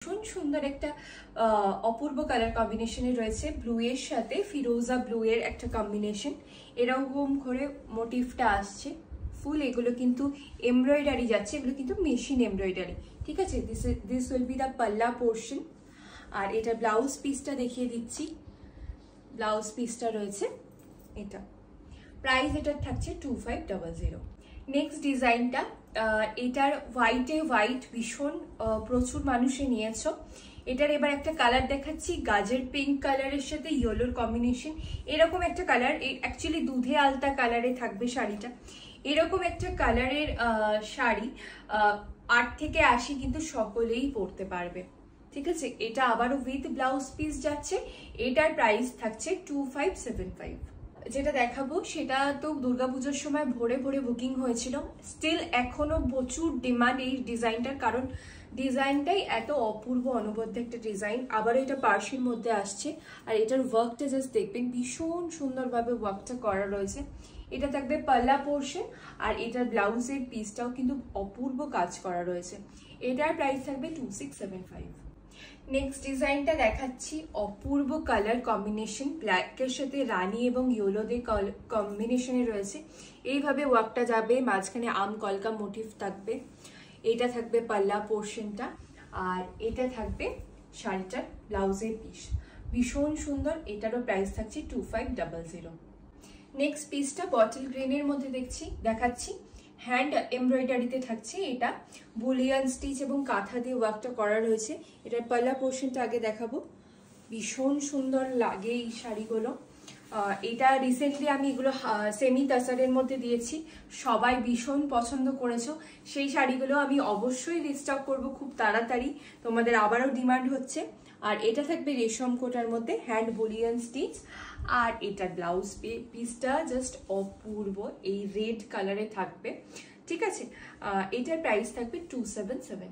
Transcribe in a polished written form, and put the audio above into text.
ভীষণ সুন্দর একটা অপূর্ব কালার কম্বিনেশনে রয়েছে, ব্লু এর সাথে ফিরোজা ব্লু এর একটা কম্বিনেশন। এরকম করে মোটিভটা আসছে ফুল। এগুলো কিন্তু এমব্রয়ডারি যাচ্ছে, এগুলো কিন্তু মেশিন এমব্রয়ডারি, ঠিক আছে। দিস উইল বি দ্য পাল্লা পোর্শন। আর এটা ব্লাউজ পিসটা দেখিয়ে দিচ্ছি। ব্লাউজ পিসটা রয়েছে এটা, প্রাইস এটার থাকছে 2500। নেক্সট ডিজাইনটা, এটার হোয়াইট ভীষণ প্রচুর মানুষে নিয়েছো। এটার এবার একটা কালার দেখাচ্ছি, গাজর পিঙ্ক কালারের সাথে ইয়েলোর কম্বিনেশন। এরকম একটা কালার, অ্যাকচুয়ালি দুধে আলতা কালারে থাকবে শাড়িটা। এরকম একটা কালারের শাড়ি 8 থেকে 80 কিন্তু সকলেই পরতে পারবে, ঠিক আছে। এটা আবারও উইথ ব্লাউজ পিস যাচ্ছে। এটার প্রাইস থাকছে 2575। যেটা দেখাবো সেটা তো দুর্গাপুজোর সময় ভোরে ভোরে বুকিং হয়েছিল, স্টিল এখনো প্রচুর ডিমান্ড এই ডিজাইনটার, কারণ ডিজাইনটাই এত অপূর্ব অনবদ্য একটা ডিজাইন। আবারও এটা পার্সির মধ্যে আসছে। আর এটার ওয়ার্কটা জাস্ট দেখবেন, ভীষণ সুন্দরভাবে ওয়ার্কটা করা রয়েছে। এটা থাকবে পাল্লা পোর্শন, আর এটার ব্লাউজের পিসটাও কিন্তু অপূর্ব কাজ করা রয়েছে। এটার প্রাইস থাকবে 2675। নেক্সট ডিজাইনটা দেখাচ্ছি, অপূর্ব কালার কম্বিনেশন, ব্ল্যাকের সাথে রানী এবং ইয়েলোদের কম্বিনেশনে রয়েছে। এইভাবে ওয়ার্কটা যাবে, মাঝখানে আম কলকা মোটিভ থাকবে। এটা থাকবে পাল্লা পোর্শনটা, আর এটা থাকবে শাড়িটার ব্লাউজের পিস। ভীষণ সুন্দর। এটারও প্রাইস থাকছে 2500। নেক্সট পিসটা বটল গ্রিনের মধ্যে দেখাচ্ছি, হ্যান্ড এমব্রয়ডারিতে থাকছে। এটা বুলিয়ান স্টিচ এবং কাঁথা দিয়ে ওয়ার্কটা করা রয়েছে। এটার পাল্লা পোর্শনটা আগে দেখাবো। ভীষণ সুন্দর লাগে এই শাড়িগুলো। এটা রিসেন্টলি আমি এগুলো সেমি তাসারের মধ্যে দিয়েছি, সবাই ভীষণ পছন্দ করেছো। সেই শাড়িগুলো আমি অবশ্যই রিস্টক করব খুব তাড়াতাড়ি, তোমাদের আবারও ডিমান্ড হচ্ছে। আর এটা থাকবে রেশম কোটার মধ্যে, হ্যান্ড বুলিয়ান স্টিচ। আর এটার ব্লাউজ পিসটা জাস্ট অপূর্ব, এই রেড কালারে থাকবে, ঠিক আছে। এটার প্রাইস থাকবে 277।